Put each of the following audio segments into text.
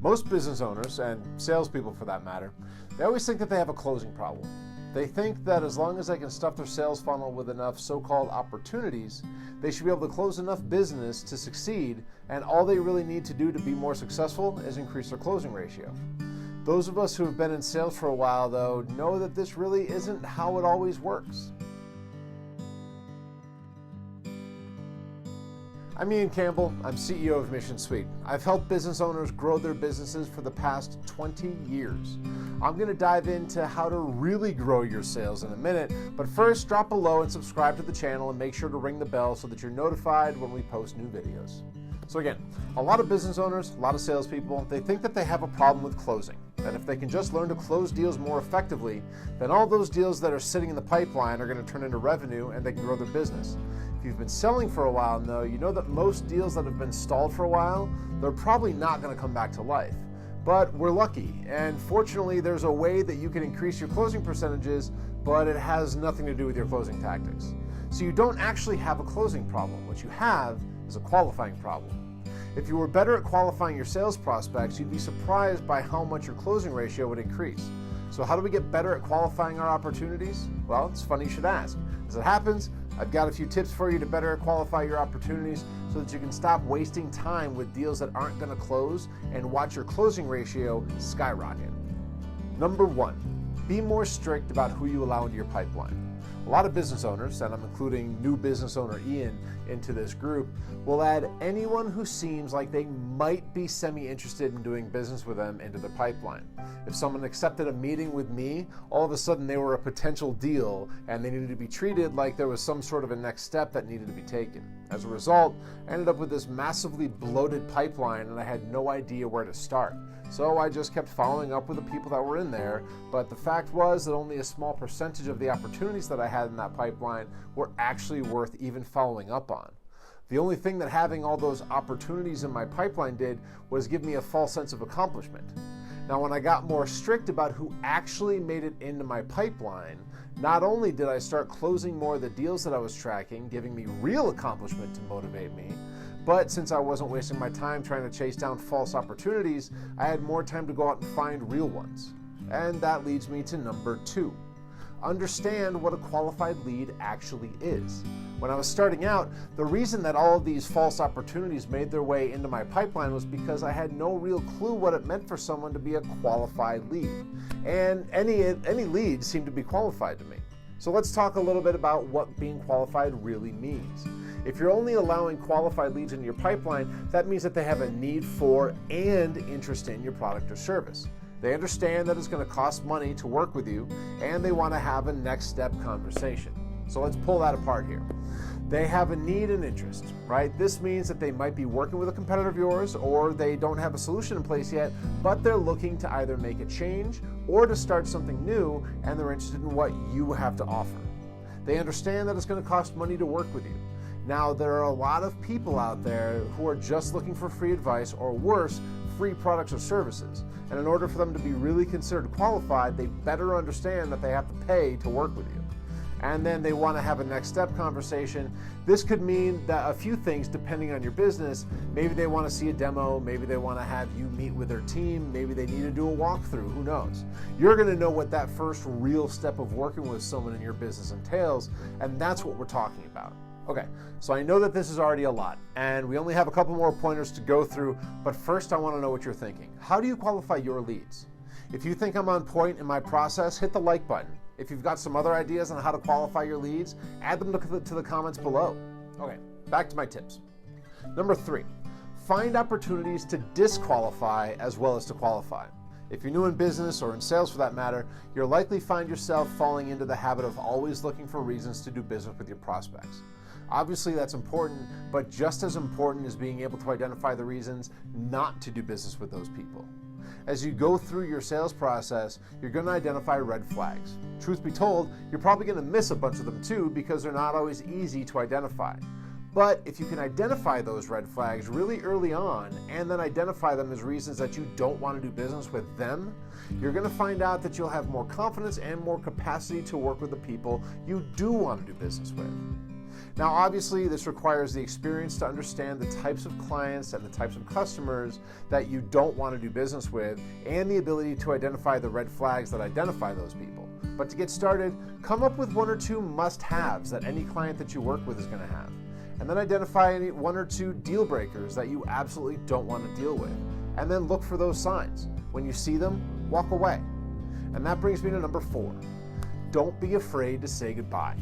Most business owners, and salespeople for that matter, they always think that they have a closing problem. They think that as long as they can stuff their sales funnel with enough so-called opportunities, they should be able to close enough business to succeed, and all they really need to do to be more successful is increase their closing ratio. Those of us who have been in sales for a while, though, know that this really isn't how it always works. I'm Ian Campbell. I'm CEO of Mission Suite. I've helped business owners grow their businesses for the past 20 years. I'm going to dive into how to really grow your sales in a minute, but first drop below and subscribe to the channel and make sure to ring the bell so that you're notified when we post new videos. So again, a lot of business owners, a lot of salespeople, they think that they have a problem with closing. That if they can just learn to close deals more effectively, then all those deals that are sitting in the pipeline are going to turn into revenue and they can grow their business. If you've been selling for a while, though, you know that most deals that have been stalled for a while, they're probably not going to come back to life. But we're lucky, and fortunately there's a way that you can increase your closing percentages, but it has nothing to do with your closing tactics. So you don't actually have a closing problem. What you have is a qualifying problem. If you were better at qualifying your sales prospects, you'd be surprised by how much your closing ratio would increase. So how do we get better at qualifying our opportunities? Well, it's funny you should ask. As it happens, I've got a few tips for you to better qualify your opportunities so that you can stop wasting time with deals that aren't going to close and watch your closing ratio skyrocket. Number one, be more strict about who you allow into your pipeline. A lot of business owners, and I'm including new business owner Ian into this group, will add anyone who seems like they might be semi-interested in doing business with them into their pipeline. If someone accepted a meeting with me, all of a sudden they were a potential deal and they needed to be treated like there was some sort of a next step that needed to be taken. As a result, I ended up with this massively bloated pipeline and I had no idea where to start. So I just kept following up with the people that were in there, but the fact was that only a small percentage of the opportunities that I had in that pipeline were actually worth even following up on. The only thing that having all those opportunities in my pipeline did was give me a false sense of accomplishment. Now, when I got more strict about who actually made it into my pipeline, not only did I start closing more of the deals that I was tracking, giving me real accomplishment to motivate me, but since I wasn't wasting my time trying to chase down false opportunities, I had more time to go out and find real ones. And that leads me to number two. Understand what a qualified lead actually is. When I was starting out, the reason that all of these false opportunities made their way into my pipeline was because I had no real clue what it meant for someone to be a qualified lead. And any lead seemed to be qualified to me. So let's talk a little bit about what being qualified really means. If you're only allowing qualified leads in your pipeline, that means that they have a need for and interest in your product or service. They understand that it's going to cost money to work with you, and they want to have a next step conversation. So let's pull that apart here. They have a need and interest, right? This means that they might be working with a competitor of yours, or they don't have a solution in place yet, but they're looking to either make a change or to start something new, and they're interested in what you have to offer. They understand that it's going to cost money to work with you. Now, there are a lot of people out there who are just looking for free advice, or worse, free products or services. And in order for them to be really considered qualified, they better understand that they have to pay to work with you. And then they want to have a next step conversation. This could mean that a few things depending on your business. Maybe they want to see a demo, maybe they want to have you meet with their team, maybe they need to do a walkthrough, who knows? You're going to know what that first real step of working with someone in your business entails, and that's what we're talking about. Okay, so I know that this is already a lot, and we only have a couple more pointers to go through, but first I want to know what you're thinking. How do you qualify your leads? If you think I'm on point in my process, hit the like button. If you've got some other ideas on how to qualify your leads, add them to the comments below. Okay, back to my tips. Number three, find opportunities to disqualify as well as to qualify. If you're new in business or in sales for that matter, you'll likely find yourself falling into the habit of always looking for reasons to do business with your prospects. Obviously that's important, but just as important is being able to identify the reasons not to do business with those people. As you go through your sales process, you're going to identify red flags. Truth be told, you're probably going to miss a bunch of them too because they're not always easy to identify. But if you can identify those red flags really early on and then identify them as reasons that you don't want to do business with them, you're going to find out that you'll have more confidence and more capacity to work with the people you do want to do business with. Now, obviously, this requires the experience to understand the types of clients and the types of customers that you don't want to do business with, and the ability to identify the red flags that identify those people. But to get started, come up with 1 or 2 must-haves that any client that you work with is going to have. And then identify any 1 or 2 deal breakers that you absolutely don't want to deal with. And then look for those signs. When you see them, walk away. And that brings me to number 4. Don't be afraid to say goodbye.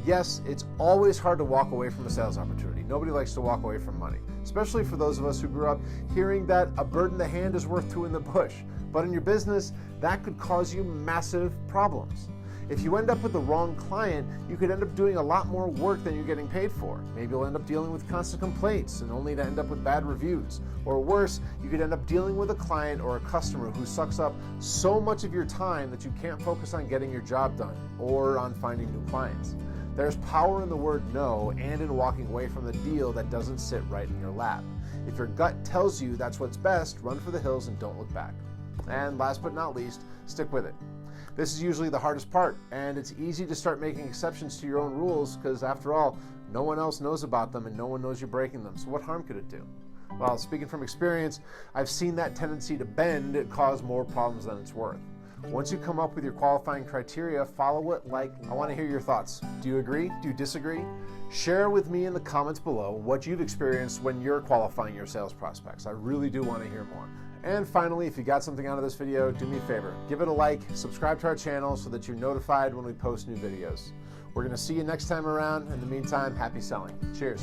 Yes, it's always hard to walk away from a sales opportunity. Nobody likes to walk away from money, especially for those of us who grew up hearing that a bird in the hand is worth 2 in the bush. But in your business, that could cause you massive problems. If you end up with the wrong client, you could end up doing a lot more work than you're getting paid for. Maybe you'll end up dealing with constant complaints and only to end up with bad reviews. Or worse, you could end up dealing with a client or a customer who sucks up so much of your time that you can't focus on getting your job done or on finding new clients. There's power in the word no and in walking away from the deal that doesn't sit right in your lap. If your gut tells you that's what's best, run for the hills and don't look back. And last but not least, stick with it. This is usually the hardest part, and it's easy to start making exceptions to your own rules because, after all, no one else knows about them and no one knows you're breaking them, so what harm could it do? Well, speaking from experience, I've seen that tendency to bend cause more problems than it's worth. Once you come up with your qualifying criteria, follow it like I want to hear your thoughts. Do you agree? Do you disagree? Share with me in the comments below what you've experienced when you're qualifying your sales prospects. I really do want to hear more. And finally, if you got something out of this video, do me a favor. Give it a like, subscribe to our channel so that you're notified when we post new videos. We're going to see you next time around. In the meantime, happy selling. Cheers.